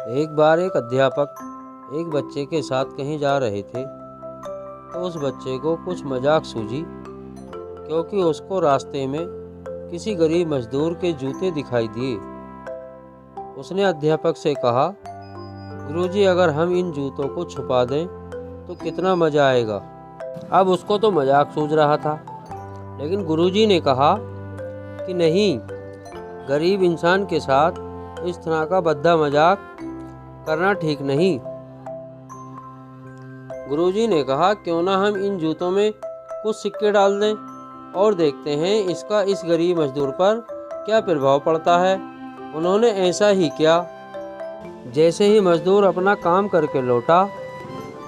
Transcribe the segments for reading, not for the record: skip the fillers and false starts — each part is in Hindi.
एक बार एक अध्यापक एक बच्चे के साथ कहीं जा रहे थे तो उस बच्चे को कुछ मजाक सूझी, क्योंकि उसको रास्ते में किसी गरीब मजदूर के जूते दिखाई दिए। उसने अध्यापक से कहा, गुरुजी, अगर हम इन जूतों को छुपा दें तो कितना मजा आएगा। अब उसको तो मजाक सूझ रहा था, लेकिन गुरुजी ने कहा कि नहीं, गरीब इंसान के साथ इस तरह का भद्दा मजाक करना ठीक नहीं। गुरुजी ने कहा, क्यों ना हम इन जूतों में कुछ सिक्के डाल दें और देखते हैं इसका इस गरीब मजदूर पर क्या प्रभाव पड़ता है। उन्होंने ऐसा ही किया। जैसे ही मजदूर अपना काम करके लौटा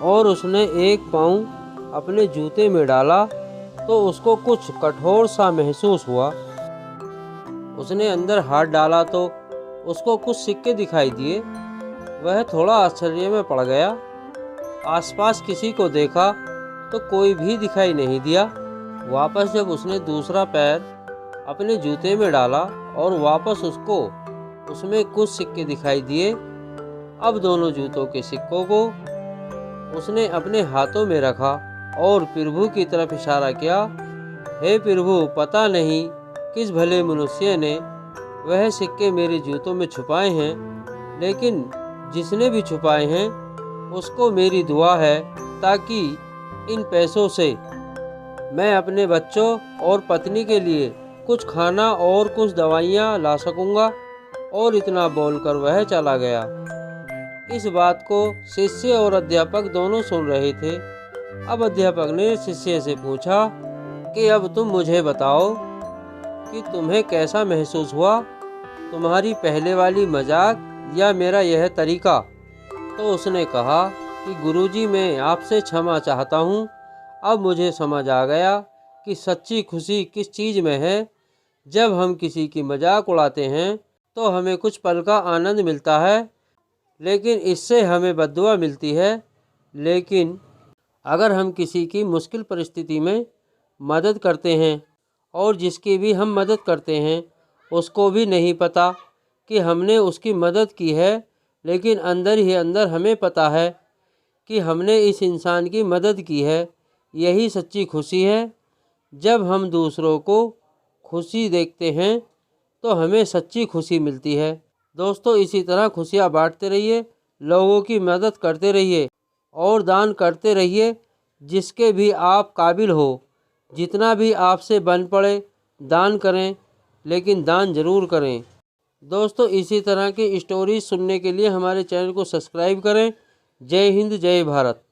और उसने एक पाँव अपने जूते में डाला तो उसको कुछ कठोर सा महसूस हुआ। उसने अंदर हाथ डाला तो उसको कुछ सिक्के दिखाई दिए। वह थोड़ा आश्चर्य में पड़ गया। आसपास किसी को देखा तो कोई भी दिखाई नहीं दिया। वापस जब उसने दूसरा पैर अपने जूते में डाला और वापस उसको उसमें कुछ सिक्के दिखाई दिए। अब दोनों जूतों के सिक्कों को उसने अपने हाथों में रखा और प्रभु की तरफ इशारा किया, हे प्रभु, पता नहीं किस भले मनुष्य ने वह सिक्के मेरे जूतों में छुपाए हैं, लेकिन जिसने भी छुपाए हैं उसको मेरी दुआ है ताकि इन पैसों से मैं अपने बच्चों और पत्नी के लिए कुछ खाना और कुछ दवाइयाँ ला सकूँगा। और इतना बोलकर वह चला गया। इस बात को शिष्य और अध्यापक दोनों सुन रहे थे। अब अध्यापक ने शिष्य से पूछा कि अब तुम मुझे बताओ कि तुम्हें कैसा महसूस हुआ, तुम्हारी पहले वाली मजाक या मेरा यह तरीका। तो उसने कहा कि गुरुजी, मैं आपसे क्षमा चाहता हूँ। अब मुझे समझ आ गया कि सच्ची खुशी किस चीज़ में है। जब हम किसी की मजाक उड़ाते हैं तो हमें कुछ पल का आनंद मिलता है, लेकिन इससे हमें बद्दुआ मिलती है। लेकिन अगर हम किसी की मुश्किल परिस्थिति में मदद करते हैं और जिसकी भी हम मदद करते हैं उसको भी नहीं पता कि हमने उसकी मदद की है, लेकिन अंदर ही अंदर हमें पता है कि हमने इस इंसान की मदद की है, यही सच्ची खुशी है। जब हम दूसरों को खुशी देखते हैं तो हमें सच्ची खुशी मिलती है। दोस्तों, इसी तरह खुशियाँ बांटते रहिए, लोगों की मदद करते रहिए और दान करते रहिए जिसके भी आप काबिल हो। जितना भी आपसे बन पड़े दान करें, लेकिन दान ज़रूर करें। दोस्तों, इसी तरह की स्टोरी सुनने के लिए हमारे चैनल को सब्सक्राइब करें। जय हिंद, जय भारत।